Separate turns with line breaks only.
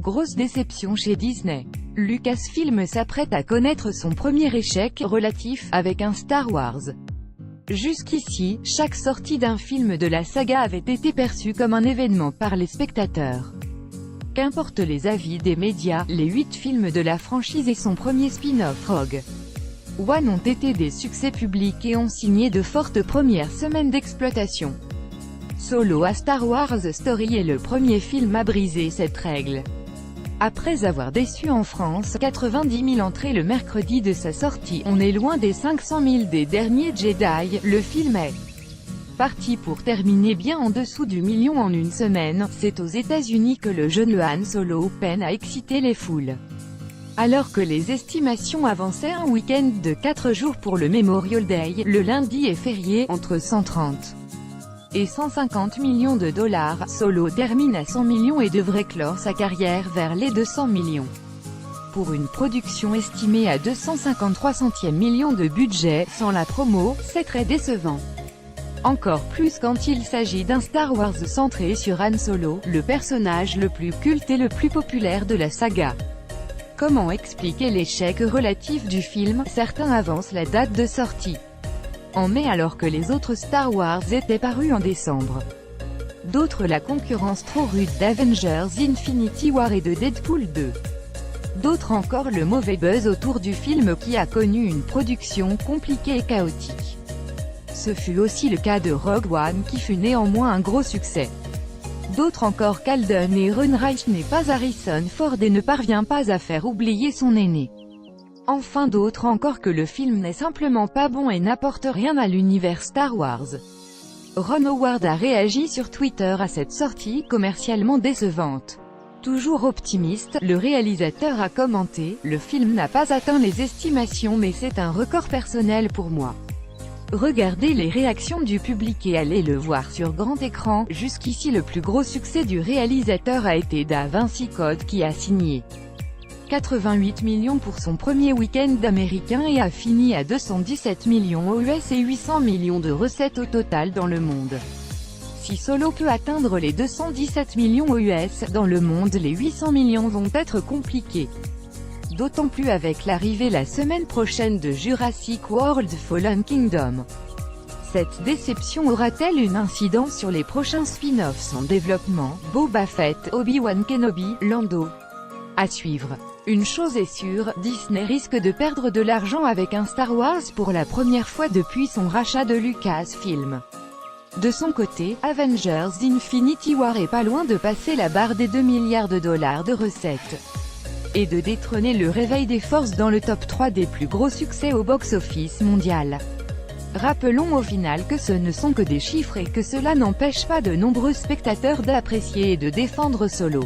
grosse déception chez Disney. Lucasfilm s'apprête à connaître son premier échec relatif avec un Star Wars. Jusqu'ici, chaque sortie d'un film de la saga avait été perçue comme un événement par les spectateurs. Qu'importe les avis des médias, les 8 films de la franchise et son premier spin-off Rogue One ont été des succès publics et ont signé de fortes premières semaines d'exploitation. Solo A Star Wars Story est le premier film à briser cette règle. Après avoir déçu en France, 90 000 entrées le mercredi de sa sortie, on est loin des 500 000 des derniers Jedi, le film est parti pour terminer bien en dessous du million en une semaine. C'est aux États-Unis que le jeune Han Solo peine à exciter les foules. Alors que les estimations avançaient un week-end de 4 jours pour le Memorial Day, le lundi est férié, entre 130 et 150 millions de dollars, Solo termine à 100 millions et devrait clore sa carrière vers les 200 millions. Pour une production estimée à 253 centièmes millions de budget, sans la promo, c'est très décevant. Encore plus quand il s'agit d'un Star Wars centré sur Han Solo, le personnage le plus culte et le plus populaire de la saga. Comment expliquer l'échec relatif du film? Certains avancent la date de sortie en mai alors que les autres Star Wars étaient parus en décembre. D'autres la concurrence trop rude d'Avengers Infinity War et de Deadpool 2. D'autres encore le mauvais buzz autour du film qui a connu une production compliquée et chaotique. Ce fut aussi le cas de Rogue One qui fut néanmoins un gros succès. D'autres encore qu'Alden Ehrenreich n'est pas Harrison Ford et ne parvient pas à faire oublier son aîné. Enfin d'autres encore que le film n'est simplement pas bon et n'apporte rien à l'univers Star Wars. Ron Howard a réagi sur Twitter à cette sortie commercialement décevante. Toujours optimiste, le réalisateur a commenté « Le film n'a pas atteint les estimations mais c'est un record personnel pour moi. Regardez les réactions du public et allez le voir sur grand écran. Jusqu'ici le plus gros succès du réalisateur a été Da Vinci Code qui a signé 88 millions pour son premier week-end américain et a fini à 217 millions aux US et 800 millions de recettes au total dans le monde. Si Solo peut atteindre les 217 millions aux US, dans le monde les 800 millions vont être compliqués. D'autant plus avec l'arrivée la semaine prochaine de Jurassic World Fallen Kingdom. Cette déception aura-t-elle une incidence sur les prochains spin-offs en développement, Boba Fett, Obi-Wan Kenobi, Lando? À suivre. Une chose est sûre, Disney risque de perdre de l'argent avec un Star Wars pour la première fois depuis son rachat de Lucasfilm. De son côté, Avengers Infinity War est pas loin de passer la barre des 2 milliards de dollars de recettes et de détrôner le réveil des forces dans le top 3 des plus gros succès au box-office mondial. Rappelons au final que ce ne sont que des chiffres et que cela n'empêche pas de nombreux spectateurs d'apprécier et de défendre Solo.